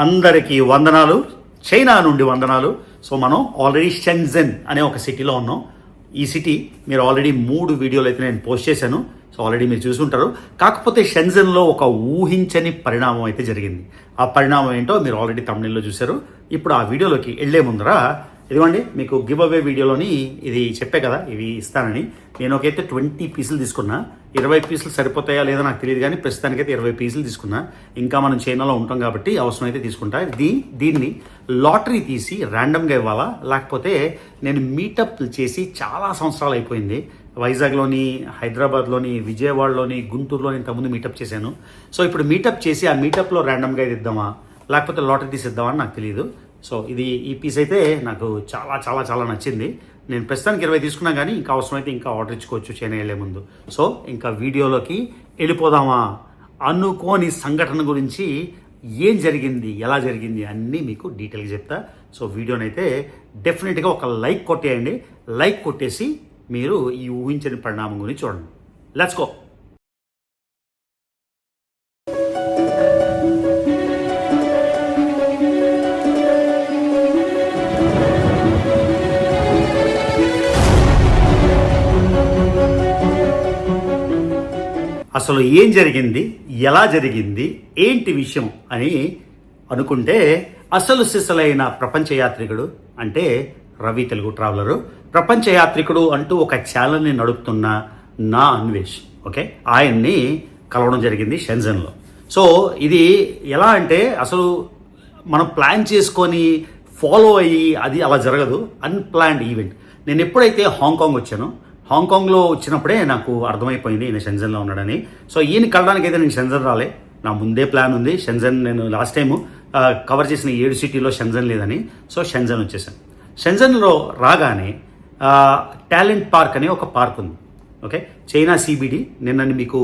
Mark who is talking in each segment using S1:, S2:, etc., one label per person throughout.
S1: అందరికీ వందనాలు, చైనా నుండి వందనాలు. సో మనం ఆల్రెడీ షెన్జెన్ అనే ఒక సిటీలో ఉన్నాం. ఈ సిటీ మీరు ఆల్రెడీ 3 వీడియోలు అయితే నేను పోస్ట్ చేశాను. సో ఆల్రెడీ మీరు చూసుంటారు. కాకపోతే షెన్జెన్లో ఒక ఊహించని పరిణామం అయితే జరిగింది. ఆ పరిణామం ఏంటో మీరు ఆల్రెడీ తమిళలో చూశారు. ఇప్పుడు ఆ వీడియోలోకి వెళ్లే ముందర ఇదిగోండి, మీకు గివ్ అవే వీడియోలోని ఇది చెప్పే కదా ఇవి ఇస్తానని. నేను ఒకైతే 20 పీసులు తీసుకున్నా. 20 పీసులు సరిపోతాయా లేదో నాకు తెలియదు, కానీ ప్రస్తుతానికైతే 20 పీసులు తీసుకున్నా. ఇంకా మనం చైనాలో ఉంటాం కాబట్టి అవసరమైతే తీసుకుంటా. దీన్ని లాటరీ తీసి ర్యాండమ్గా ఇవ్వాలా, లేకపోతే నేను మీటప్ చేసి చాలా సంవత్సరాలు అయిపోయింది. వైజాగ్లోని, హైదరాబాద్లోని, విజయవాడలోని, గుంటూరులోని ఇంతకుముందు మీటప్ చేశాను. సో ఇప్పుడు మీటప్ చేసి ఆ మీటప్లో ర్యాండమ్గా ఇది ఇద్దామా, లేకపోతే లాటరీ తీసి ఇద్దామా అని నాకు తెలియదు. సో ఈ పీస్ అయితే నాకు చాలా చాలా చాలా నచ్చింది. నేను ప్రస్తుతానికి 20 తీసుకున్నా, కానీ ఇంకా అవసరమైతే ఇంకా ఆర్డర్ ఇచ్చుకోవచ్చు చైనా వెళ్ళే ముందు. సో ఇంకా వీడియోలోకి వెళ్ళిపోదామా. అనుకోని సంఘటన గురించి ఏం జరిగింది, ఎలా జరిగింది అన్నీ మీకు డీటెయిల్గా చెప్తా. సో వీడియోనైతే డెఫినెట్గా ఒక లైక్ కొట్టేయండి. లైక్ కొట్టేసి మీరు ఈ ఊహించని పరిణామం గురించి చూడండి. Let's go. అసలు ఏం జరిగింది, ఎలా జరిగింది, ఏంటి విషయం అని అనుకుంటే, అసలు సిసలైన ప్రపంచ యాత్రికుడు అంటే రవి తెలుగు ట్రావెలరు. ప్రపంచ యాత్రికుడు అంటూ ఒక ఛానల్ని నడుపుతున్న నా అన్వేష్, ఓకే, ఆయన్ని కలవడం జరిగింది షెన్జెన్లో. సో ఇది ఎలా అంటే, అసలు మనం ప్లాన్ చేసుకొని ఫాలో అయ్యి అది అలా జరగదు, అన్ప్లాన్డ్ ఈవెంట్. నేను ఎప్పుడైతే హాంకాంగ్ వచ్చానో, హాంకాంగ్లో వచ్చినప్పుడే నాకు అర్థమైపోయింది ఈయన షెన్జెన్లో ఉన్నాడని. సో ఈయన కలడానికి అయితే నేను షెన్జెన్ రాలే, నా ముందే ప్లాన్ ఉంది. షెన్జెన్ నేను లాస్ట్ టైము కవర్ చేసిన 7 సిటీలో షెన్జెన్ లేదని, సో షెన్జెన్ వచ్చేసాను. షెన్జెన్లో రాగానే టాలెంట్ పార్క్ అనే ఒక పార్క్ ఉంది, ఓకే, చైనా సిబిడి. నిన్న మీకు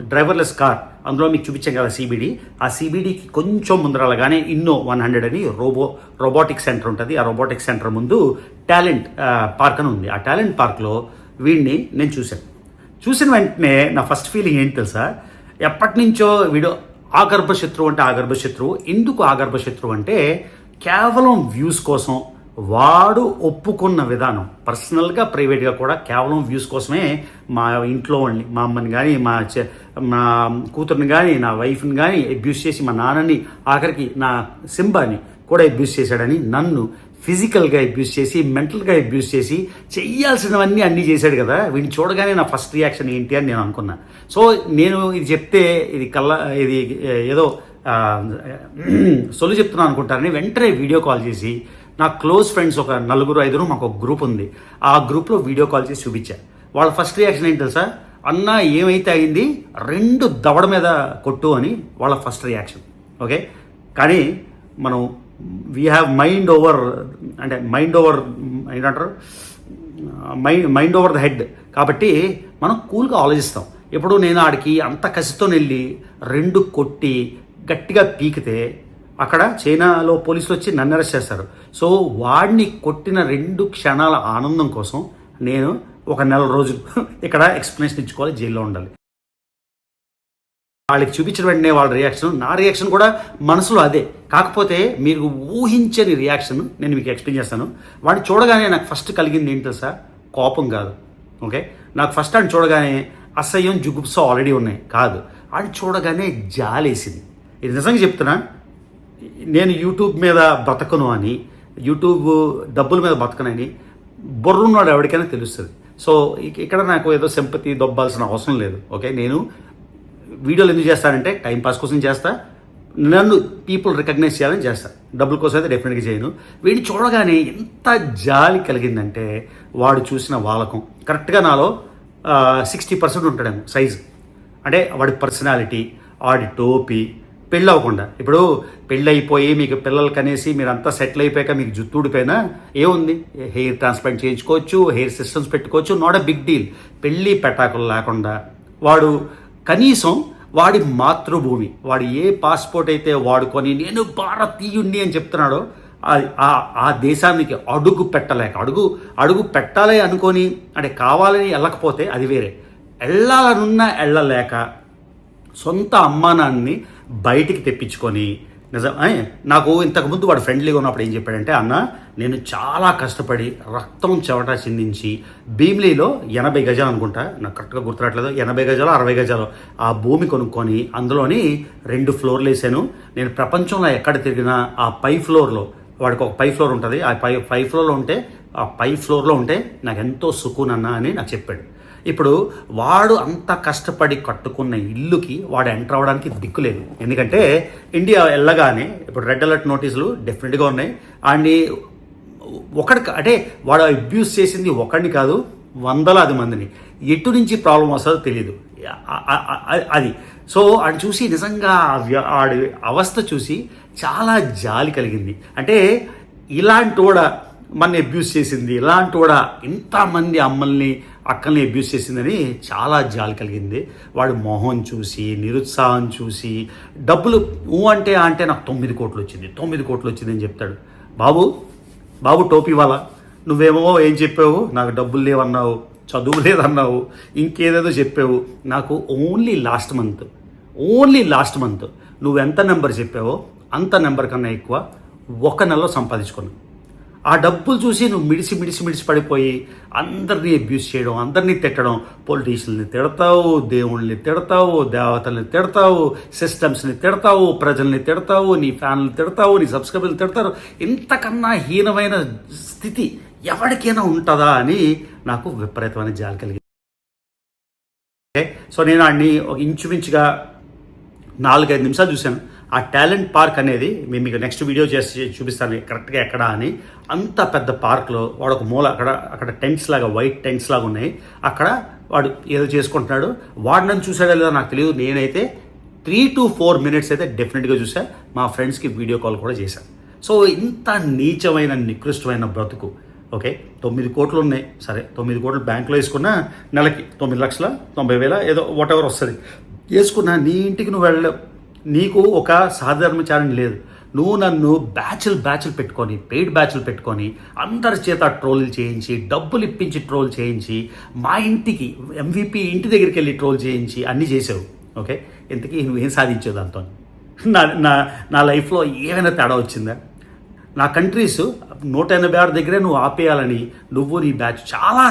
S1: డ్రైవర్లెస్ కార్ అందులో మీకు చూపించాం కదా సిబిడి. ఆ సిబిడికి కొంచెం ముందరలాగానే ఇన్నో 100 అని రోబోటిక్ సెంటర్ ఉంటుంది. ఆ రోబోటిక్ సెంటర్ ముందు టాలెంట్ పార్క్ అని ఉంది. ఆ టాలెంట్ పార్క్లో వీడిని నేను చూసిన వెంటనే నా ఫస్ట్ ఫీలింగ్ ఏంటి తెలుసా, ఎప్పటి నుంచో వీడు ఆగర్భశత్రువు అంటే ఆగర్భశత్రువు. ఎందుకు ఆగర్భశత్రువు అంటే, కేవలం వ్యూస్ కోసం వాడు ఒప్పుకున్న విధానం, పర్సనల్గా ప్రైవేట్గా కూడా కేవలం వ్యూస్ కోసమే మా ఇంట్లో వాళ్ళని, మా అమ్మని కానీ, మా కూతుర్ని కానీ, నా వైఫ్ని కానీ అబ్యూస్ చేసి, మా నాన్నని, ఆఖరికి నా సింబాని కూడా అబ్యూస్ చేశాడని, నన్ను ఫిజికల్గా అబ్యూస్ చేసి, మెంటల్గా అబ్యూస్ చేసి, చెయ్యాల్సినవన్నీ అన్నీ చేశాడు కదా. వీడిని చూడగానే నా ఫస్ట్ రియాక్షన్ ఏంటి అని నేను అనుకున్నా. సో నేను ఇది చెప్తే ఇది ఏదో సొల్లు చెప్తున్నాను అనుకుంటారని వెంటనే వీడియో కాల్ చేసి, నా క్లోజ్ ఫ్రెండ్స్ ఒక 4-5 మాకు ఒక గ్రూప్ ఉంది, ఆ గ్రూప్లో వీడియో కాల్ చేసి చూపించా. వాళ్ళ ఫస్ట్ రియాక్షన్ ఏంటి తెలుసా, అన్న ఏమైతే అయింది, 2 దవడ మీద కొట్టు అని వాళ్ళ ఫస్ట్ రియాక్షన్. ఓకే, కానీ మనం వీ హ్యావ్ మైండ్ ఓవర్ ఏంటంటారు, మైండ్ ఓవర్ ద హెడ్. కాబట్టి మనం కూల్గా ఆలోచిస్తాం. ఇప్పుడు నేను ఆడికి అంత కసితో వెళ్ళి 2 కొట్టి గట్టిగా పీకితే అక్కడ చైనాలో పోలీసులు వచ్చి నన్ను అరెస్ట్ చేస్తారు. సో వాడిని కొట్టిన 2 క్షణాల ఆనందం కోసం నేను ఒక 4 రోజులు ఇక్కడ ఎక్స్ప్లెనేషన్ ఇచ్చుకోవాలి, జైల్లో ఉండాలి. వాళ్ళకి చూపించిన వెంటనే వాళ్ళ రియాక్షన్, నా రియాక్షన్ కూడా మనసులో అదే. కాకపోతే మీరు ఊహించని రియాక్షన్ నేను మీకు ఎక్స్ప్లెయిన్ చేస్తాను. వాడిని చూడగానే నాకు ఫస్ట్ కలిగింది ఏంటి తెలుసా, కోపం కాదు. ఓకే, నాకు ఫస్ట్ ఆయన చూడగానే అసహ్యం, జుగుప్స ఆల్రెడీ ఉన్నాయి కాదు, ఆయన చూడగానే జాలేసింది. ఇది నిజంగా చెప్తున్నా, నేను యూట్యూబ్ మీద బ్రతకను అని, యూట్యూబ్ డబ్బుల మీద బతకనని బొర్రున్నాడు ఎవరికైనా తెలుస్తుంది. సో ఇక్కడ నాకు ఏదో సింపతి దొబ్బాల్సిన అవసరం లేదు. ఓకే, నేను వీడియోలు ఎందుకు చేస్తానంటే టైంపాస్ కోసం చేస్తా, నన్ను పీపుల్ రికగ్నైజ్ చేయాలని చేస్తా, డబ్బుల కోసం అయితే డెఫినెట్గా చేయను. వీడిని చూడగానే ఎంత జాలి కలిగిందంటే, వాడు చూసిన వాలకం కరెక్ట్గా నాలో 60% ఉంటాడేమో సైజు. అంటే వాడి పర్సనాలిటీ, వాడి టోపీ, పెళ్ళి అవ్వకుండా. ఇప్పుడు పెళ్ళి అయిపోయి మీకు పిల్లలు కనేసి మీరంతా సెటిల్ అయిపోయాక మీకు జుట్టు ఊడిపోయినా ఏముంది, హెయిర్ ట్రాన్స్ప్లాంట్ చేయించుకోవచ్చు, హెయిర్ సిస్టమ్స్ పెట్టుకోవచ్చు, నాట్ ఎ బిగ్ డీల్. పెళ్ళి పెటాకులు లేకుండా వాడు కనీసం వాడి మాతృభూమి, వాడు ఏ పాస్పోర్ట్ అయితే వాడుకొని నేను భారతీయుణ్ణి అని చెప్తున్నాడో ఆ దేశానికి అడుగు పెట్టలేక, అడుగు పెట్టాలి అనుకొని అంటే కావాలని వెళ్ళకపోతే అది వేరే, వెళ్ళాలనున్నా వెళ్ళలేక సొంత అమ్మానాన్ని బయటికి తెప్పించుకొని నిజం. నాకు ఇంతకుముందు వాడు ఫ్రెండ్లీగా ఉన్నప్పుడు ఏం చెప్పాడంటే, అన్న నేను చాలా కష్టపడి రక్తం చెమట చిందించి భీమిలీలో 80 గజాలు అనుకుంటా, నాకు కరెక్ట్గా గుర్తురాట్లేదు, 80 గజాలు 60 గజాలు ఆ భూమి కొనుక్కొని అందులోని 2 ఫ్లోర్లు వేసాను. నేను ప్రపంచంలో ఎక్కడ తిరిగినా ఆ పై ఫ్లోర్లో, వాడికి ఒక పై ఫ్లోర్ ఉంటుంది, ఆ పై ఫ్లోర్లో ఉంటే, ఆ పై ఫ్లోర్లో ఉంటే నాకు ఎంతో సుకూన్ అన్న అని నాకు చెప్పాడు. ఇప్పుడు వాడు అంత కష్టపడి కట్టుకున్న ఇల్లుకి వాడు ఎంటర్ అవ్వడానికి దిక్కులేదు. ఎందుకంటే ఇండియా వెళ్ళగానే ఇప్పుడు రెడ్ అలర్ట్ నోటీసులు డెఫినెట్గా ఉన్నాయి. అండ్ అంటే వాడు అబ్యూస్ చేసింది ఒకడిని కాదు, వందలాది మందిని. ఎటు నుంచి ప్రాబ్లం వస్తుందో తెలియదు అది. సో అది చూసి నిజంగా ఆడి అవస్థ చూసి చాలా జాలి కలిగింది. అంటే ఇలాంటి కూడా మన అబ్యూస్ చేసింది, ఇలాంటి కూడా ఇంతమంది అమ్మల్ని అక్కల్ని అబ్యూస్ చేసిందని చాలా జాలి కలిగింది. వాడు మొహం చూసి, నిరుత్సాహం చూసి, డబ్బులు అంటే నాకు 9 కోట్లు వచ్చింది, 9 కోట్లు వచ్చిందని చెప్తాడు. బాబు టోపీ వాళ్ళ, నువ్వేమో ఏం చెప్పావు, నాకు డబ్బులు లేవన్నావు, చదువు లేదన్నావు, ఇంకేదేదో చెప్పావు. నాకు ఓన్లీ లాస్ట్ మంత్ నువ్వు ఎంత నెంబర్ చెప్పావో అంత నెంబర్ కన్నా ఎక్కువ 1 నెలలో సంపాదించుకున్నావు. ఆ డబ్బులు చూసి నువ్వు మిడిసి పడిపోయి అందరినీ అబ్యూస్ చేయడం, అందరినీ తిట్టడం, పొలిటీషియన్ని తిడతావు, దేవుళ్ళని తిడతావు, దేవతల్ని తిడతావు, సిస్టమ్స్ని తిడతావు, ప్రజల్ని తిడతావు, నీ ఫ్యాన్లు తిడతావు, నీ సబ్స్క్రైబర్లు తిడతారు. ఇంతకన్నా హీనమైన స్థితి ఎవరికైనా ఉంటుందా అని నాకు విపరీతమైన జాలి కలిగింది. సో నేను వాడిని ఒక ఇంచుమించుగా 4-5 నిమిషాలు చూశాను. ఆ టాలెంట్ పార్క్ అనేది మేము మీకు నెక్స్ట్ వీడియో చేసి చూపిస్తాను కరెక్ట్గా ఎక్కడ అని. అంత పెద్ద పార్క్లో వాడు ఒక మూల అక్కడ టెంట్స్ లాగా, వైట్ టెంట్స్ లాగా ఉన్నాయి. అక్కడ వాడు ఏదో చేసుకుంటున్నాడు. వాడు నన్ను చూసాడో లేదో నాకు తెలియదు. నేనైతే 3 to 4 minutes అయితే డెఫినెట్గా చూసా. మా ఫ్రెండ్స్కి వీడియో కాల్ కూడా చేశాను. సో ఇంత నీచమైన నికృష్టమైన బ్రతుకు. ఓకే, 9 కోట్లు ఉన్నాయి, సరే 9 కోట్లు బ్యాంకులో వేసుకున్నా నెలకి 9,90,000 ఏదో వాటెవర్ వస్తుంది వేసుకున్నా. నీ ఇంటికి నువ్వు వెళ్ళలేవు, నీకు ఒక సాధారణచారం లేదు. నువ్వు నన్ను బ్యాచ్లు పెట్టుకొని, పెయిడ్ బ్యాచ్లు పెట్టుకొని, అందరి చేత ట్రోల్ చేయించి, డబ్బులు ఇప్పించి ట్రోల్ చేయించి, మా ఇంటికి MVP ఇంటి దగ్గరికి వెళ్ళి ట్రోల్ చేయించి అన్నీ చేసావు. ఓకే, ఇంతకీ నువ్వేం సాధించావు దాంతో? నా లైఫ్లో ఏమైనా తేడా వచ్చిందా? నా కంట్రీస్ 186 దగ్గరే నువ్వు ఆపేయాలని నువ్వు నీ బ్యాచ్ చాలా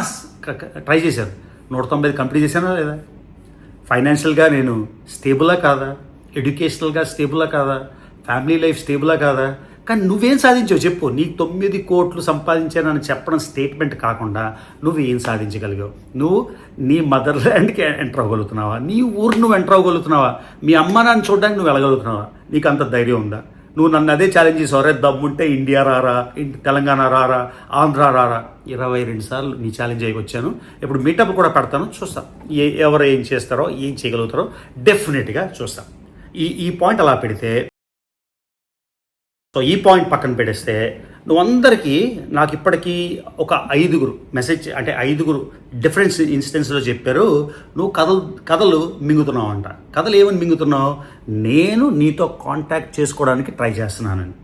S1: ట్రై చేశారు. 190 కంప్లీట్ చేశానా లేదా? ఫైనాన్షియల్గా నేను స్టేబులా కాదా? ఎడ్యుకేషనల్గా స్టేబులా కాదా? ఫ్యామిలీ లైఫ్ స్టేబులా కాదా? కానీ నువ్వేం సాధించావు చెప్పు. నీ 9 కోట్లు సంపాదించానని చెప్పడం స్టేట్మెంట్ కాకుండా నువ్వు ఏం సాధించగలిగావు? నువ్వు నీ మదర్ ల్యాండ్కి ఎంటర్ అవ్వగలుగుతున్నావా? నీ ఊరు నువ్వు ఎంటర్ అవ్వగలుగుతున్నావా? మీ అమ్మ నాన్న చూడడానికి నువ్వు వెళ్ళగలుగుతున్నావా? నీకు అంత ధైర్యం ఉందా? నువ్వు నన్ను అదే ఛాలెంజ్ చేసావు, రే దమ్ముంటే ఇండియా రారా, తెలంగాణ రారా, ఆంధ్ర రారా. 22 సార్లు నీ ఛాలెంజ్ అయ్యి వచ్చాను. ఇప్పుడు మీటప్ కూడా పెడతాను, చూస్తాం ఎవరు ఏం చేస్తారో, ఏం చేయగలుగుతారో డెఫినెట్గా చూస్తాం. ఈ పాయింట్ అలా పెడితే, సో ఈ పాయింట్ పక్కన పెడేస్తే, నువ్వందరికీ నాకు ఇప్పటికీ ఒక 5 మెసేజ్, అంటే 5 డిఫరెంట్ ఇన్స్టెన్స్లో చెప్పారు నువ్వు కథలు మింగుతున్నావు అంట. కథలు ఏమని మింగుతున్నావు? నేను నీతో కాంటాక్ట్ చేసుకోవడానికి ట్రై చేస్తున్నానని.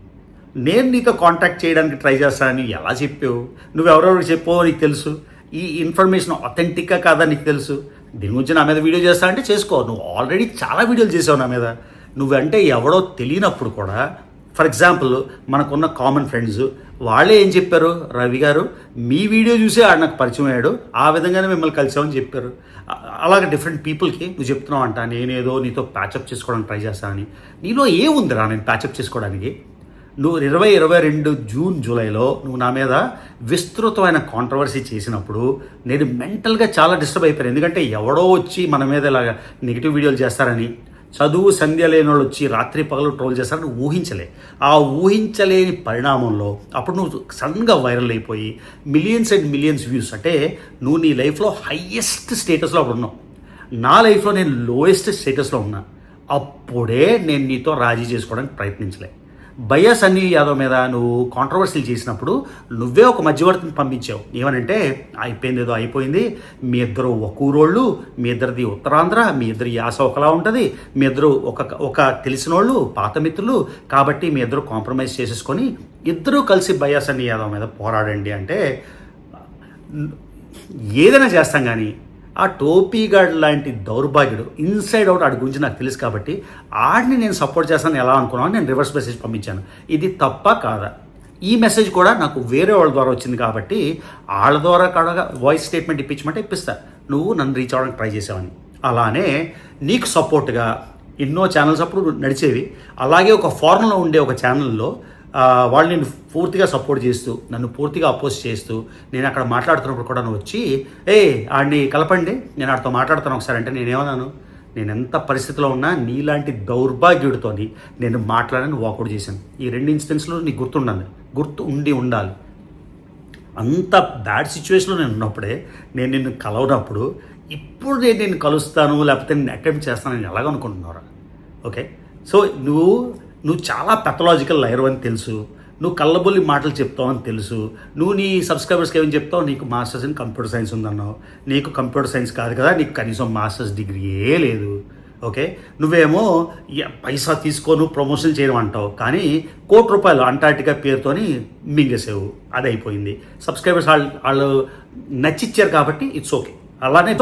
S1: నేను నీతో కాంటాక్ట్ చేయడానికి ట్రై చేస్తానని ఎలా చెప్పావు? నువ్వు ఎవరెవరికి చెప్పావో నీకు తెలుసు. ఈ ఇన్ఫర్మేషన్ అథెంటిక్గా కాదా నీకు తెలుసు. దీని గురించి నా మీద వీడియో చేస్తా అంటే చేసుకో. నువ్వు ఆల్రెడీ చాలా వీడియోలు చేసావు నా మీద. నువ్వంటే ఎవడో తెలియనప్పుడు కూడా, ఫర్ ఎగ్జాంపుల్ మనకున్న కామన్ ఫ్రెండ్స్ వాళ్ళే ఏం చెప్పారు, రవి గారు మీ వీడియో చూసి ఆడు నాకు పరిచయం అయ్యాడు, ఆ విధంగానే మిమ్మల్ని కలిసామని చెప్పారు. అలాగే డిఫరెంట్ పీపుల్కి నువ్వు చెప్తున్నావు అంట, నేనేదో నీతో ప్యాచప్ చేసుకోవడానికి ట్రై చేస్తానని. నీలో ఏముందిరా నేను ప్యాచప్ చేసుకోవడానికి? నువ్వు 2022 జూన్ జూలైలో నువ్వు నా మీద విస్తృతమైన కాంట్రవర్సీ చేసినప్పుడు నేను మెంటల్గా చాలా డిస్టర్బ్ అయిపోయాను. ఎందుకంటే ఎవడో వచ్చి మన మీద ఇలాగ నెగిటివ్ వీడియోలు చేస్తారని, చదువు సంధ్య లేని వాళ్ళు వచ్చి రాత్రి పగలు ట్రోల్ చేస్తారని ఊహించలే. ఆ ఊహించలేని పరిణామంలో అప్పుడు నువ్వు సడన్గా వైరల్ అయిపోయి మిలియన్స్ అండ్ మిలియన్స్ వ్యూస్. అంటే నువ్వు నీ లైఫ్లో హయ్యెస్ట్ స్టేటస్లో అప్పుడు ఉన్నావు, నా లైఫ్లో నేను లోయెస్ట్ స్టేటస్లో ఉన్నా. అప్పుడే నేను నీతో రాజీ చేసుకోవడానికి ప్రయత్నించలే. భయ్యా సన్నీ యాదవ్ మీద నువ్వు కాంట్రవర్సీలు చేసినప్పుడు నువ్వే ఒక మధ్యవర్తిని పంపించావు. ఏమనంటే అయిపోయింది, ఏదో అయిపోయింది, మీ ఇద్దరు ఒక ఊరోళ్ళు, మీ ఇద్దరిది ఉత్తరాంధ్ర, మీ ఇద్దరి యాస ఒకలా ఉంటుంది, మీ ఇద్దరు ఒక తెలిసిన వాళ్ళు, పాత మిత్రులు, కాబట్టి మీ ఇద్దరు కాంప్రమైజ్ చేసేసుకొని ఇద్దరూ కలిసి భయ్యా సన్నీ యాదవ్ మీద పోరాడండి అంటే ఏదైనా చేస్తాం. కానీ ఆ టోపీగాడ్ లాంటి దౌర్భాగ్యుడు ఇన్సైడ్ అవుట్ ఆడి గురించి నాకు తెలుసు కాబట్టి ఆడిని నేను సపోర్ట్ చేస్తాను ఎలా అనుకున్నాను నేను రివర్స్ మెసేజ్ పంపించాను. ఇది తప్ప కాదా? ఈ మెసేజ్ కూడా నాకు వేరే వాళ్ళ ద్వారా వచ్చింది కాబట్టి వాళ్ళ ద్వారా కూడా వాయిస్ స్టేట్మెంట్ ఇప్పించమంటే ఇప్పిస్తా, నువ్వు నన్ను రీచ్ అవ్వడానికి ట్రై చేసావని. అలానే నీకు సపోర్ట్గా ఎన్నో ఛానల్స్ అప్పుడు నడిచేవి, అలాగే ఒక ఫారెన్లో ఉండే ఒక ఛానల్లో వాళ్ళు నేను పూర్తిగా సపోర్ట్ చేస్తూ నన్ను పూర్తిగా అపోజ్ చేస్తూ నేను అక్కడ మాట్లాడుతున్నప్పుడు కూడా నువ్వు వచ్చి ఆడిని కలపండి నేను ఆడితో మాట్లాడుతాను ఒకసారి అంటే నేనేమన్నాను, నేను ఎంత పరిస్థితిలో ఉన్నా నీలాంటి దౌర్భాగ్యుడితోని నేను మాట్లాడని వాకౌట్ చేశాను. ఈ 2 ఇన్సిడెంట్స్లో నీకు గుర్తు ఉండాలి. అంత బ్యాడ్ సిచ్యువేషన్లో నేను ఉన్నప్పుడే నేను నిన్ను కలవనప్పుడు ఇప్పుడు నేను నిన్ను కలుస్తాను లేకపోతే నేను అటెంప్ట్ చేస్తాను నేను ఎలాగనుకుంటున్నారా? ఓకే, సో నువ్వు చాలా పెథలాజికల్ లయర్ అని తెలుసు, నువ్వు కళ్ళబొల్లి మాటలు చెప్తావు అని తెలుసు, నువ్వు నీ సబ్స్క్రైబర్స్కి ఏమని చెప్తావు, నీకు మాస్టర్స్ ఇన్ కంప్యూటర్ సైన్స్ ఉందన్నావు. నీకు కంప్యూటర్ సైన్స్ కాదు కదా, నీకు కనీసం మాస్టర్స్ డిగ్రీయే లేదు. ఓకే, నువ్వేమో పైసా తీసుకోను ప్రమోషన్ చేయడం అంటావు, కానీ ₹1,00,00,000 అంటార్టికా పేరుతోని మింగేసావు, అది అయిపోయింది. సబ్స్క్రైబర్స్ వాళ్ళు నచ్చిచ్చారు కాబట్టి ఇట్స్ ఓకే. అలానే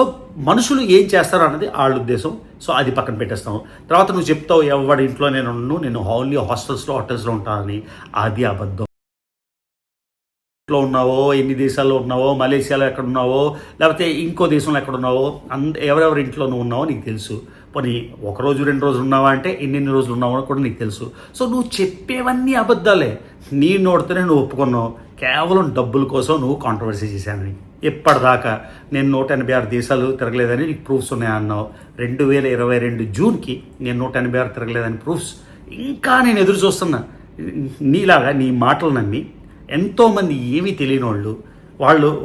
S1: మనుషులు ఏం చేస్తారు అన్నది వాళ్ళ ఉద్దేశం, సో అది పక్కన పెట్టేస్తాం. తర్వాత నువ్వు చెప్తావు ఎవరి ఇంట్లో నేను ఓన్లీ హోటల్స్లో ఉంటానని, అది అబద్ధం. ఇంట్లో ఉన్నావో, ఎన్ని దేశాల్లో ఉన్నావో, మలేషియాలో ఎక్కడ ఉన్నావో లేకపోతే ఇంకో దేశంలో ఎక్కడ ఉన్నావో, ఎవరెవరి ఇంట్లో నువ్వు ఉన్నావో నీకు తెలుసు. పోనీ 1 రోజు 2 రోజులు ఉన్నావా అంటే ఎన్ని రోజులు ఉన్నావో కూడా నీకు తెలుసు. సో నువ్వు చెప్పేవన్నీ అబద్ధాలే. నీ నోటితోనే నువ్వు ఒప్పుకున్నావు, కేవలం డబ్బుల కోసం నువ్వు కాంట్రవర్సీ చేశానని. ఎప్పటిదాకా నేను 186 దేశాలు తిరగలేదని నీకు ప్రూఫ్స్ ఉన్నాయన్నావు. 2022 జూన్కి నేను 186 తిరగలేదని ప్రూఫ్స్ ఇంకా నేను ఎదురు చూస్తున్నా. నీలాగా నీ మాటలు నమ్మి ఎంతోమంది ఏమీ తెలియని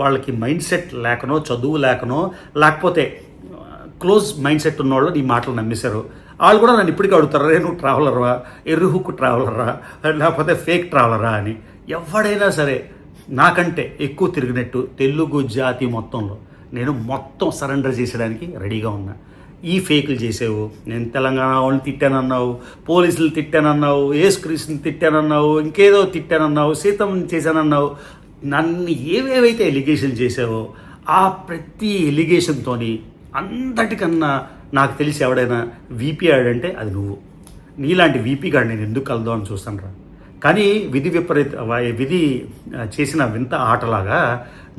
S1: వాళ్ళకి మైండ్ సెట్ లేకనో, చదువు లేకనో, లేకపోతే క్లోజ్ మైండ్ సెట్ ఉన్నవాళ్ళు నీ మాటలు నమ్మేశారు. వాళ్ళు కూడా నన్ను ఇప్పటికీ అడుగుతారు, నువ్వు ట్రావెలర్వా, ఎర్రుహుక్ ట్రావెలరా లేకపోతే ఫేక్ ట్రావెలరా అని. ఎవడైనా సరే నాకంటే ఎక్కువ తిరిగినట్టు తెలుగు జాతి మొత్తంలో నేను మొత్తం సరెండర్ చేసేయడానికి రెడీగా ఉన్నా. ఈ ఫేకులు చేసేవు, నేను తెలంగాణ వాళ్ళని తిట్టానన్నావు, పోలీసులు తిట్టానన్నావు, యేసుక్రీస్తుని తిట్టానన్నావు, ఇంకేదో తిట్టానన్నావు, సీతం చేశానన్నావు, నన్ను ఏవేవైతే ఎలిగేషన్ చేసావో ఆ ప్రతి ఎలిగేషన్తో అంతటికన్నా నాకు తెలిసి ఎవడైనా వీపీ ఆడంటే అది నువ్వు. నీలాంటి వీపీ గాడు నేను ఎందుకు కలదాం అని చూస్తాను రా. కానీ విధి చేసిన వింత ఆటలాగా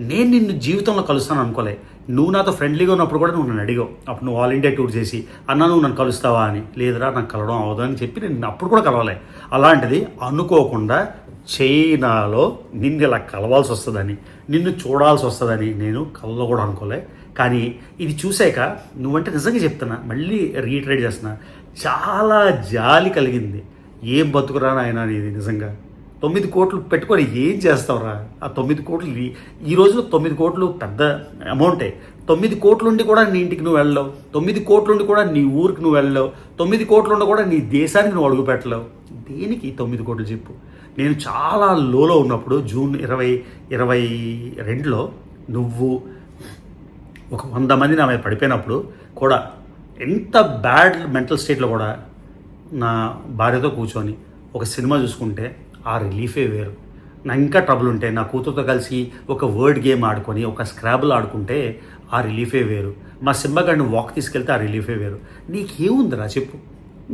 S1: నేను నిన్ను జీవితంలో కలుస్తాను అనుకోలే. నువ్వు నాతో ఫ్రెండ్లీగా ఉన్నప్పుడు కూడా నువ్వు నన్ను అడిగావు, అప్పుడు నువ్వు ఆల్ ఇండియా టూర్ చేసి అన్నా నువ్వు నన్ను కలుస్తావా అని. లేదురా నాకు కలవడం అవదు అని చెప్పి నేను అప్పుడు కూడా కలవలే. అలాంటిది అనుకోకుండా చైనాలో నిన్ను ఇలా కలవాల్సి వస్తుందని, నిన్ను చూడాల్సి వస్తుందని నేను కలలో కూడా అనుకోలే. కానీ ఇది చూశాక నువ్వంటే నిజంగా చెప్తున్నా, మళ్ళీ రీట్రేట్ చేస్తున్నా, చాలా జాలి కలిగింది. ఏం బతుకురా నాయన ఇది నిజంగా. 9 కోట్లు పెట్టుకొని ఏం చేస్తావురా? ఆ 9 కోట్లు ఈ రోజులో 9 కోట్లు పెద్ద అమౌంటే. 9 కోట్లుండి కూడా నీ ఇంటికి నువ్వు వెళ్ళలేవు, 9 కోట్లుండి కూడా నీ ఊరికి నువ్వు వెళ్ళలేవు, 9 కోట్లుండి కూడా నీ దేశానికి నువ్వు అడుగు పెట్టలేవు. దేనికి 9 కోట్లు చెప్పు? నేను చాలా లోలో ఉన్నప్పుడు జూన్ 2022లో నువ్వు ఒక 100 మంది నా మీద పడిపోయినప్పుడు కూడా ఎంత బ్యాడ్ మెంటల్ స్టేట్లో కూడా నా భార్యతో కూర్చొని ఒక సినిమా చూసుకుంటే ఆ రిలీఫే వేరు. నా ఇంకా ట్రబుల్ ఉంటే నా కూతురుతో కలిసి ఒక వర్డ్ గేమ్ ఆడుకొని ఒక స్క్రాబుల్ ఆడుకుంటే ఆ రిలీఫే వేరు. మా సింబగాడిని వాక్ తీసుకెళ్తే ఆ రిలీఫే వేరు. నీకేముందిరా చెప్పు?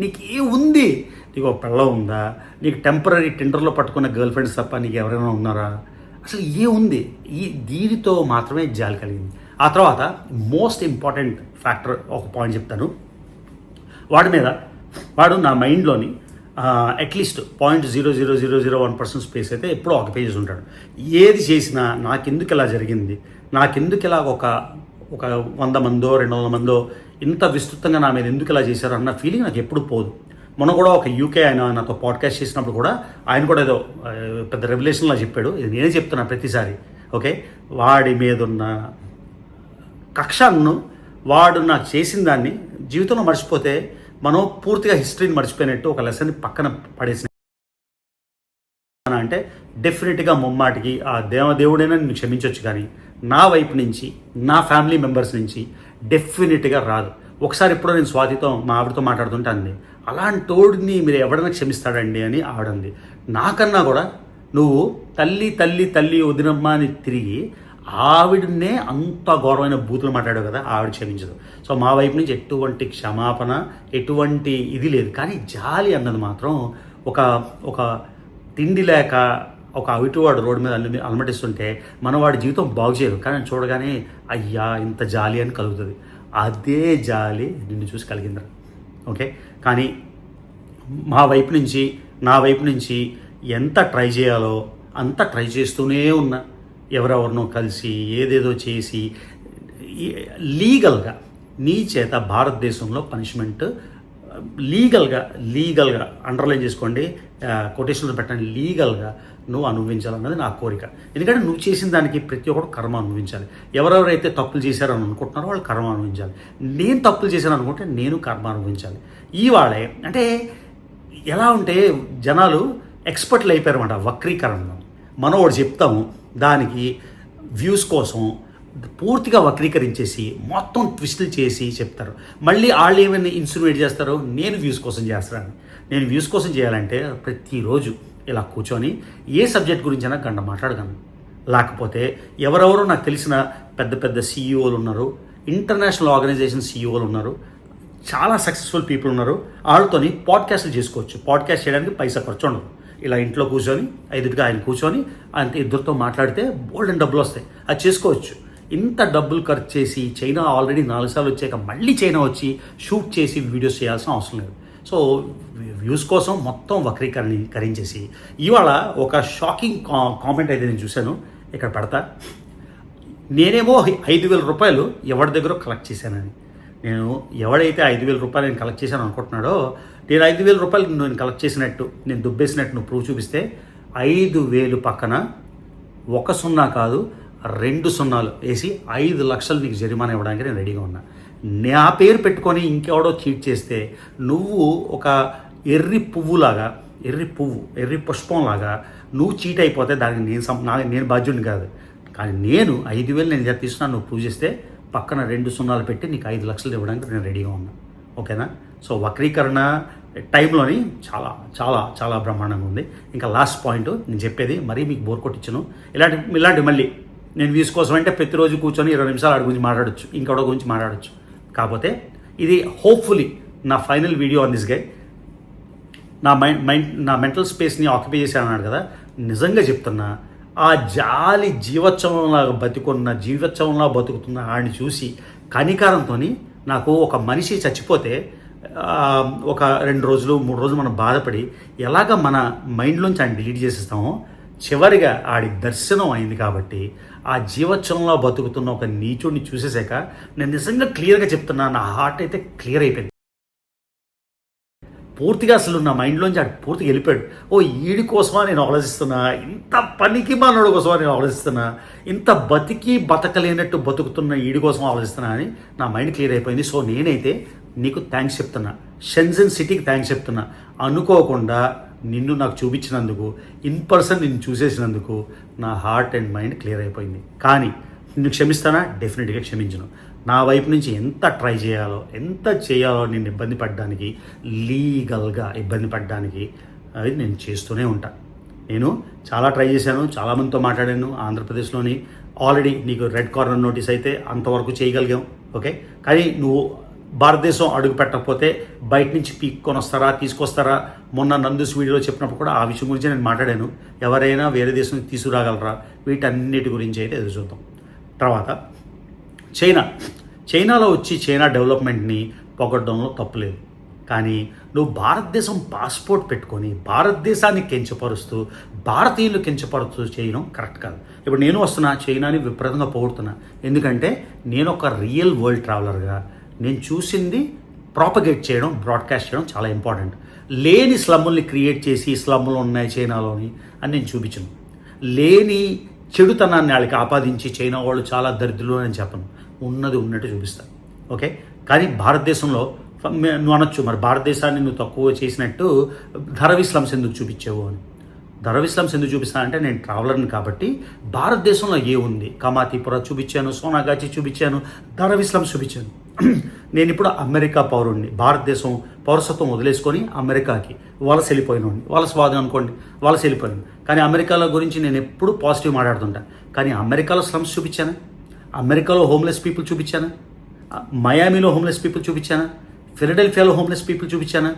S1: నీకేముంది? నీకు ఒక పిల్ల ఉందా? నీకు టెంపరీ టెండర్లో పట్టుకున్న గర్ల్ ఫ్రెండ్స్ తప్ప నీకు ఎవరైనా ఉన్నారా? అసలు ఏముంది? దీనితో మాత్రమే జాలి కలిగింది. ఆ తర్వాత మోస్ట్ ఇంపార్టెంట్ ఫ్యాక్టర్ ఒక పాయింట్ చెప్తాను. వాడు నా మైండ్లోని అట్లీస్ట్ 0.00001% స్పేస్ అయితే ఎప్పుడో ఆక్యుపై చేసి ఉంటాడు. ఏది చేసినా నాకెందుకు ఇలా జరిగింది, నాకెందుకు ఇలా ఒక 100 మందో 200 మందో ఇంత విస్తృతంగా నా మీద ఎందుకు ఇలా చేశారు అన్న ఫీలింగ్ నాకు ఎప్పుడు పోదు. మొన్న కూడా ఒక యూకే ఆయన నాతో పాడ్కాస్ట్ చేసినప్పుడు కూడా ఆయన కూడా ఏదో పెద్ద రెవల్యూషన్లా చెప్పాడు. ఇది నేనే చెప్తున్నా ప్రతిసారి. ఓకే, వాడి మీద ఉన్న కక్షను వాడు నాకు చేసిన దాన్ని జీవితంలో మర్చిపోతే మనం పూర్తిగా హిస్టరీని మర్చిపోయినట్టు ఒక లెసన్ని పక్కన పడేసిన అంటే డెఫినెట్గా ముమ్మాటికి ఆ దేవుడైనా నేను క్షమించవచ్చు, కానీ నా వైపు నుంచి నా ఫ్యామిలీ మెంబర్స్ నుంచి డెఫినెట్గా రాదు. ఒకసారి ఎప్పుడో నేను స్వాతితో మా ఆవిడతో మాట్లాడుతుంటే అంది, అలాంటోడిని మీరు ఎవడైనా క్షమిస్తాడండి అని ఆవిడంది. నాకన్నా కూడా నువ్వు తల్లి తల్లి తల్లి వదినమ్మ అని తిరిగి ఆవిడనే అంత ఘోరమైన బూతులు మాట్లాడావు కదా, ఆవిడ క్షమించదు. సో మా వైపు నుంచి ఎటువంటి క్షమాపణ, ఎటువంటి ఇది లేదు. కానీ జాలి అన్నది మాత్రం ఒక ఒక తిండి లేక ఒక అవిటివాడు రోడ్డు మీద అలమటిస్తుంటే మనవాడి జీవితం బాగు చేయదు, కానీ చూడగానే అయ్యా ఇంత జాలి అని కలుగుతుంది. అదే జాలి నిన్ను చూసి కలిగిందిరా. ఓకే, కానీ మా వైపు నుంచి, నా వైపు నుంచి ఎంత ట్రై చేయాలో అంత ట్రై చేస్తూనే ఉన్నా. ఎవరెవరినో కలిసి ఏదేదో చేసి లీగల్గా నీ చేత భారతదేశంలో పనిష్మెంట్ లీగల్గా అండర్లైన్ చేసుకోండి, కొటేషన్లో పెట్టండి, లీగల్గా నువ్వు అనుభవించాలన్నది నా కోరిక. ఎందుకంటే నువ్వు చేసిన దానికి ప్రతి ఒక్కరు కర్మ అనుభవించాలి. ఎవరెవరైతే తప్పులు చేశారని అనుకుంటున్నారో వాళ్ళు కర్మ అనుభవించాలి. నేను తప్పులు చేశాను అనుకుంటే నేను కర్మ అనుభవించాలి. ఇవాళే అంటే ఎలా ఉంటే జనాలు ఎక్స్పర్ట్లు అయిపోయారన్నమాట వక్రీకరణలో. మనం ఒకటి చెప్తాము, దానికి వ్యూస్ కోసం పూర్తిగా వక్రీకరించేసి మొత్తం ట్విస్టులు చేసి చెప్తారు. మళ్ళీ వాళ్ళు ఏమైనా ఇన్సిన్యుయేట్ చేస్తారో నేను వ్యూస్ కోసం చేస్తాను. నేను వ్యూస్ కోసం చేయాలంటే ప్రతిరోజు ఇలా కూర్చొని ఏ సబ్జెక్ట్ గురించైనా గంట మాట్లాడగలను. లేకపోతే ఎవరెవరో నాకు తెలిసిన పెద్ద పెద్ద సీఈఓలు ఉన్నారు, ఇంటర్నేషనల్ ఆర్గనైజేషన్ సీఈఓలు ఉన్నారు, చాలా సక్సెస్ఫుల్ పీపుల్ ఉన్నారు. వాళ్ళతోని పాడ్కాస్ట్లు చేసుకోవచ్చు. పాడ్కాస్ట్ చేయడానికి పైసా ఖర్చు ఉండదు. ఇలా ఇంట్లో కూర్చొని ఎదుటిగా ఆయన కూర్చొని అంత ఇద్దరితో మాట్లాడితే బోల్డెన్ డబ్బులు వస్తాయి, అది చేసుకోవచ్చు. ఇంత డబ్బులు ఖర్చు చేసి చైనా ఆల్రెడీ 4 సార్లు వచ్చాక మళ్ళీ చైనా వచ్చి షూట్ చేసి వీడియోస్ చేయాల్సిన అవసరం లేదు. సో వ్యూస్ కోసం మొత్తం వక్రీకరించేసి ఇవాళ ఒక షాకింగ్ కామెంట్ అయితే నేను చూశాను, ఇక్కడ పెడతా. నేనేమో 5,000 రూపాయలు ఎవరి దగ్గర కలెక్ట్ చేశానని. నేను ఎవడైతే 5,000 రూపాయలు నేను కలెక్ట్ చేశాను అనుకుంటున్నాడో, నేను 5,000 రూపాయలు నేను కలెక్ట్ చేసినట్టు, నేను దుబ్బేసినట్టు నువ్వు ప్రూఫ్ చూపిస్తే 5,000 పక్కన 1 సున్నా కాదు 2 సున్నాలు వేసి 5 లక్షలు నీకు జరిమానా ఇవ్వడానికి నేను రెడీగా ఉన్నా. నా పేరు పెట్టుకొని ఇంకెవడో చీట్ చేస్తే నువ్వు ఒక ఎర్రి పుష్పంలాగా నువ్వు చీట్ అయిపోతే దానికి నేను బాధ్యుడిని కాదు. కానీ నేను 5,000 నేను తీసుకున్నాను, నువ్వు ప్రూవ్ చేస్తే పక్కన 2 సున్నాలు పెట్టి నీకు 5 లక్షలు ఇవ్వడానికి నేను రెడీగా ఉన్నా. ఓకేనా? సో వక్రీకరణ టైంలోని చాలా చాలా చాలా బ్రహ్మాండంగా ఉంది. ఇంకా లాస్ట్ పాయింట్ నేను చెప్పేది, మరీ మీకు బోర్ కొట్టించను. ఇలాంటి మళ్ళీ నేను వ్యూస్ కోసం అంటే ప్రతిరోజు కూర్చొని 20 నిమిషాలు ఆడి గురించి మాట్లాడచ్చు, ఇంకొక గురించి మాట్లాడచ్చు. కాకపోతే ఇది హోప్ఫుల్లీ నా final video on this guy. నా మెంటల్ స్పేస్ని ఆక్యుపై చేశాను అన్నాడు కదా, నిజంగా చెప్తున్నా, ఆ జాలి జీవోత్సవంలా బతుకుతున్న ఆడిని చూసి కనికారంతో నాకు ఒక మనిషి చచ్చిపోతే ఒక 2 రోజులు 3 రోజులు మనం బాధపడి ఎలాగ మన మైండ్లోంచి ఆయన డిలీట్ చేసేస్తామో, చివరిగా ఆడి దర్శనం అయింది. కాబట్టి ఆ జీవోత్సవంలో బతుకుతున్న ఒక నీచుడిని చూసేసాక నేను నిజంగా క్లియర్గా చెప్తున్నా, నా హార్ట్ అయితే క్లియర్ అయిపోయింది పూర్తిగా. అసలు నా మైండ్లోంచి ఆడు పూర్తిగా వెళ్ళిపోయాడు. ఈడి కోసమా నేను ఆలోచిస్తున్నా, ఇంత పనికి మానోడి కోసమా నేను ఆలోచిస్తున్నా, ఇంత బతకలేనట్టు బతుకుతున్న ఈడి కోసం ఆలోచిస్తున్నా అని నా మైండ్ క్లియర్ అయిపోయింది. సో నేనైతే నీకు థ్యాంక్స్ చెప్తున్నా, షెంజన్ సిటీకి థ్యాంక్స్ చెప్తున్నా. అనుకోకుండా నిన్ను నాకు చూపించినందుకు, ఇన్ పర్సన్ నిన్ను చూసేసినందుకు నా హార్ట్ అండ్ మైండ్ క్లియర్ అయిపోయింది. కానీ నిన్ను క్షమిస్తానా? డెఫినెట్గా క్షమించను. నా వైపు నుంచి ఎంత ట్రై చేయాలో, ఎంత చేయాలో నిన్ను ఇబ్బంది పడడానికి, లీగల్గా ఇబ్బంది పడడానికి అది నేను చేస్తూనే ఉంటాను. నేను చాలా ట్రై చేశాను, చాలామందితో మాట్లాడాను. ఆంధ్రప్రదేశ్లోని ఆల్రెడీ నీకు రెడ్ కార్నర్ నోటీస్ అయితే అంతవరకు చేయగలిగాం. ఓకే, కానీ నువ్వు భారతదేశం అడుగు పెట్టకపోతే బయట నుంచి తీసుకొస్తారా? మొన్న నందూస్ వీడియోలో చెప్పినప్పుడు కూడా ఆ విషయం గురించి నేను మాట్లాడాను. ఎవరైనా వేరే దేశం నుంచి తీసుకురాగలరా? వీటన్నిటి గురించి అయితే ఎదురు చూద్దాం. తర్వాత చైనాలో వచ్చి చైనా డెవలప్మెంట్ని పొగడ్డంలో తప్పులేదు. కానీ నువ్వు భారతదేశం పాస్పోర్ట్ పెట్టుకొని భారతదేశాన్ని కించపరుస్తూ, భారతీయులు కించపరుస్తూ చేయడం కరెక్ట్ కాదు. ఇప్పుడు నేను వస్తున్నా, చైనాని విపరీతంగా పొగుడుతున్నా. ఎందుకంటే నేను ఒక రియల్ వరల్డ్ ట్రావెలర్గా నేను చూసింది ప్రాపగేట్ చేయడం, బ్రాడ్కాస్ట్ చేయడం చాలా ఇంపార్టెంట్. లేని స్లమ్ముల్ని క్రియేట్ చేసి స్లమ్ములు ఉన్నాయి చైనాలోని అని నేను చూపించను. లేని చెడుతనాన్ని వాళ్ళకి ఆపాదించి చైనా వాళ్ళు చాలా దరిద్రులు అని చెప్పను, ఉన్నది ఉన్నట్టు చూపిస్తాను. ఓకే, కానీ భారతదేశంలో నువ్వు అనొచ్చు, మరి భారతదేశాన్ని నువ్వు తక్కువ చేసినట్టు ధరవి స్లమ్స్ ఎందుకు చూపించావు అని. ధరవి స్లమ్స్ ఎందుకు చూపిస్తానంటే నేను ట్రావెలర్ని కాబట్టి భారతదేశంలో ఉంది, కమాతిపుర చూపించాను, సోనాగాచి చూపించాను, ధరవి స్లమ్స్ చూపించాను. నేను ఇప్పుడు అమెరికా పౌరుడిని, భారతదేశం పౌరసత్వం వదిలేసుకొని అమెరికాకి వలస వెళ్ళిపోయినోడిని, వలస వాదం అనుకోండి, వలస వెళ్ళిపోయాను. కానీ అమెరికాలో గురించి నేను ఎప్పుడు పాజిటివ్ మాట్లాడుతుంటాను. కానీ అమెరికాలో స్లమ్స్ చూపించాను, అమెరికాలో హోమ్లెస్ పీపుల్ చూపించాను, మయామిలో హోమ్లెస్ పీపుల్ చూపించాను, ఫిలడెల్ఫియాలో హోమ్లెస్ పీపుల్ చూపించాను.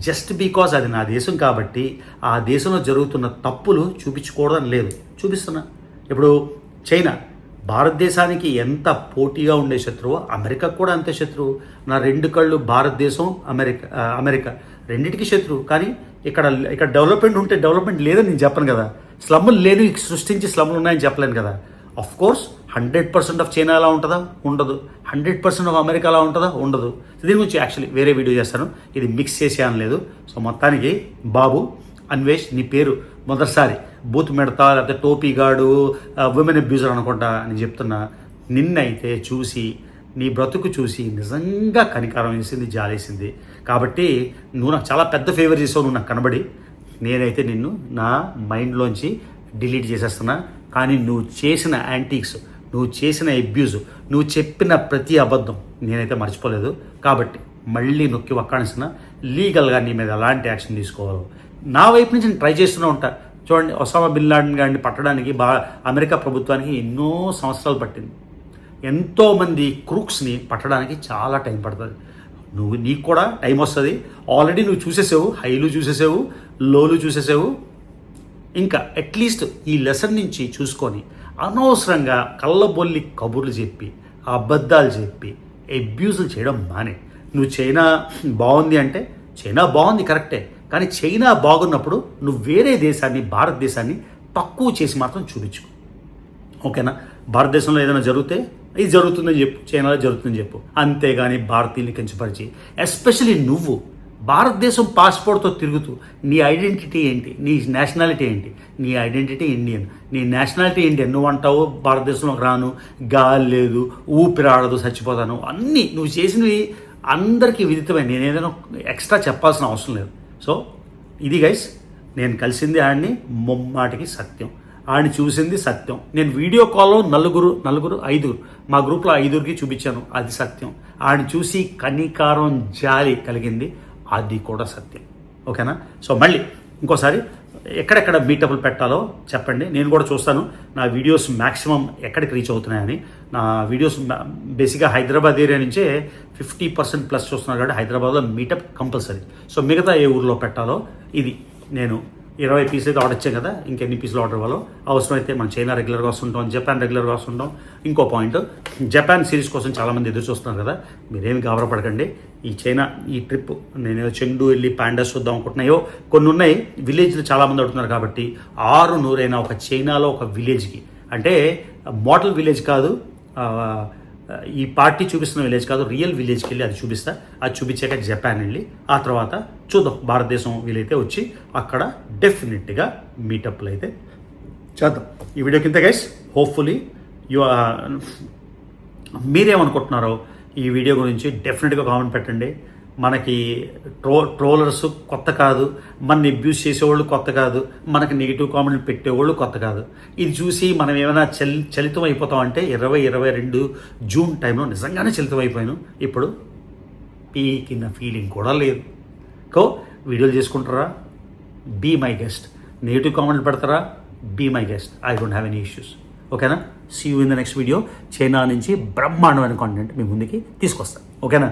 S1: జస్ట్ బికాజ్ అది నా దేశం కాబట్టి ఆ దేశంలో జరుగుతున్న తప్పులు చూపించకూడదని లేదు, చూపిస్తున్నా. ఇప్పుడు చైనా భారతదేశానికి ఎంత పోటీగా ఉండే శత్రువు, అమెరికాకు కూడా అంతే శత్రువు. నా రెండు కళ్ళు భారతదేశం, అమెరికా రెండింటికి శత్రువు. కానీ ఇక్కడ డెవలప్మెంట్ ఉంటే డెవలప్మెంట్ లేదని నేను చెప్పను కదా, స్లమ్ములు లేని సృష్టించి స్లమ్ములు ఉన్నాయని చెప్పలేను కదా. ఆఫ్ కోర్స్ 100% ఆఫ్ చైనా అలా ఉంటుందా? ఉండదు. 100% ఆఫ్ అమెరికా అలా ఉంటుందా? ఉండదు. దీని గురించి యాక్చువల్లీ వేరే వీడియో చేస్తాను, ఇది మిక్స్ చేసే అనలేదు. సో మొత్తానికి బాబు అన్వేష్, నీ పేరు మొదటిసారి బూత్ మెడతా లేకపోతే టోపీగాడు, ఉమెన్ అబ్యూజర్ అనుకుంటా అని చెప్తున్నా. నిన్నైతే చూసి, నీ బ్రతుకు చూసి నిజంగా కనికారం వేసింది, జాలేసింది. కాబట్టి నువ్వు నాకు చాలా పెద్ద ఫేవర్ చేసావు, నువ్వు నాకు కనబడి. నేనైతే నిన్ను నా మైండ్లోంచి డిలీట్ చేసేస్తున్నా. కానీ నువ్వు చేసిన యాంటీక్స్, నువ్వు చేసిన అబ్యూజ్, నువ్వు చెప్పిన ప్రతి అబద్ధం నేనైతే మర్చిపోలేదు. కాబట్టి మళ్ళీ నొక్కి వక్కాణిస్తున్నా, లీగల్గా నీ మీద ఎలాంటి యాక్షన్ తీసుకోవాలి నా వైపు నుంచి నేను ట్రై చేస్తూనే ఉంటా. చూడండి, ఒసామా బిన్ లాడెన్ గారిని పట్టడానికి అమెరికా ప్రభుత్వానికి ఎన్నో సంవత్సరాలు పట్టింది. ఎంతోమంది క్రూక్స్ని పట్టడానికి చాలా టైం పడుతుంది. నీకు కూడా టైం వస్తుంది. ఆల్రెడీ నువ్వు చూసేసావు, హైలు చూసేసావు, లోలు చూసేసావు. ఇంకా అట్లీస్ట్ ఈ లెసన్ నుంచి చూసుకొని అనవసరంగా కళ్ళబొల్లి కబుర్లు చెప్పి, అబద్ధాలు చెప్పి అబ్యూజులు చేయడం మానే. నువ్వు చైనా బాగుంది అంటే చైనా బాగుంది కరెక్టే, కానీ చైనా బాగున్నప్పుడు నువ్వు వేరే దేశాన్ని, భారతదేశాన్ని తక్కువ చేసి మాత్రం చూపించు. ఓకేనా? భారతదేశంలో ఏదైనా జరిగితే ఇది జరుగుతుందని చెప్పు, చైనాలో జరుగుతుందని చెప్పు. అంతేగాని భారతీయుల్ని కించపరిచి, ఎస్పెషలీ నువ్వు భారతదేశం పాస్పోర్ట్తో తిరుగుతూ నీ ఐడెంటిటీ ఏంటి, నీ నేషనాలిటీ ఏంటి? నీ ఐడెంటిటీ ఇండియన్, నీ నేషనాలిటీ ఇండియన్. నువ్వు అంటావు భారతదేశంలోకి రాను, గాలి లేదు, ఊపిరాడదు, చచ్చిపోతాను. అన్నీ నువ్వు చేసినవి అందరికీ విదితమే. నేను ఏదైనా ఎక్స్ట్రా చెప్పాల్సిన అవసరం లేదు. సో ఇది గైస్, నేను కలిసింది ఆడిని ముమ్మాటికి సత్యం, ఆడిని చూసింది సత్యం. నేను వీడియో కాల్లో ఐదుగురు మా గ్రూప్లో 5గురికి చూపించాను, అది సత్యం. ఆడిని చూసి కనికారం, జాలి కలిగింది, అది కూడా సత్యం. ఓకేనా? సో మళ్ళీ ఇంకోసారి ఎక్కడెక్కడ మీటప్లు పెట్టాలో చెప్పండి, నేను కూడా చూస్తాను. నా వీడియోస్ మ్యాక్సిమం ఎక్కడికి రీచ్ అవుతున్నాయని. నా వీడియోస్ బేసిక్గా హైదరాబాద్ ఏరియా నుంచే 50% ప్లస్ చూస్తున్నాను కాబట్టి హైదరాబాద్లో మీటప్ కంపల్సరీ. సో మిగతా ఏ ఊర్లో పెట్టాలో ఇది నేను 20 పీసులు అయితే ఆర్డర్ ఇచ్చాం కదా, ఇంకెన్ని పీసులు ఆర్డర్ ఇవ్వాలో. అవసరమైతే మనం చైనా రెగ్యులర్గా వస్తుంటాం, జపాన్ రెగ్యులర్గా వస్తుంటాం. ఇంకో పాయింట్, జపాన్ సిరీస్ కోసం చాలామంది ఎదురు చూస్తున్నారు కదా, మీరేమి గాబరపడకండి. ఈ చైనా ఈ ట్రిప్ నేను చెండు వెళ్ళి పాండాస్ చూద్దాం అనుకుంటున్నాయో కొన్ని ఉన్నాయి. విలేజ్లు చాలామంది అడుగుతున్నారు కాబట్టి 600 ఒక చైనాలో ఒక విలేజ్కి, అంటే మోడల్ విలేజ్ కాదు, ఈ పార్టీ చూపిస్తున్న విలేజ్ కాదు, రియల్ విలేజ్కి వెళ్ళి అది చూపిస్తా. అది చూపించాక జపాన్ వెళ్ళి ఆ తర్వాత చూద్దాం భారతదేశం వీలైతే వచ్చి అక్కడ డెఫినెట్గా మీటప్లు అయితే చేద్దాం. ఈ వీడియో కింద గైస్ హోప్ఫుల్లీ మీరేమనుకుంటున్నారో ఈ వీడియో గురించి డెఫినెట్గా కామెంట్ పెట్టండి. మనకి ట్రోలర్స్ కొత్త కాదు, మనని అబ్యూస్ చేసేవాళ్ళు కొత్త కాదు, మనకి నెగిటివ్ కామెంట్లు పెట్టేవాళ్ళు కొత్త కాదు. ఇది చూసి మనం ఏమైనా చలితం అయిపోతామంటే 2022 జూన్ టైంలో నిజంగానే చలితం అయిపోయాను. ఇప్పుడు పీకిన ఫీలింగ్ కూడా లేదు. వీడియోలు చేసుకుంటారా, బీ మై గెస్ట్. నెగిటివ్ కామెంట్లు పెడతారా, be my guest. I don't have any issues. ఓకేనా? See you in the next video. China నుంచి బ్రహ్మాండమైన కాంటెంట్ మీ ముందుకి తీసుకొస్తాను. ఓకేనా?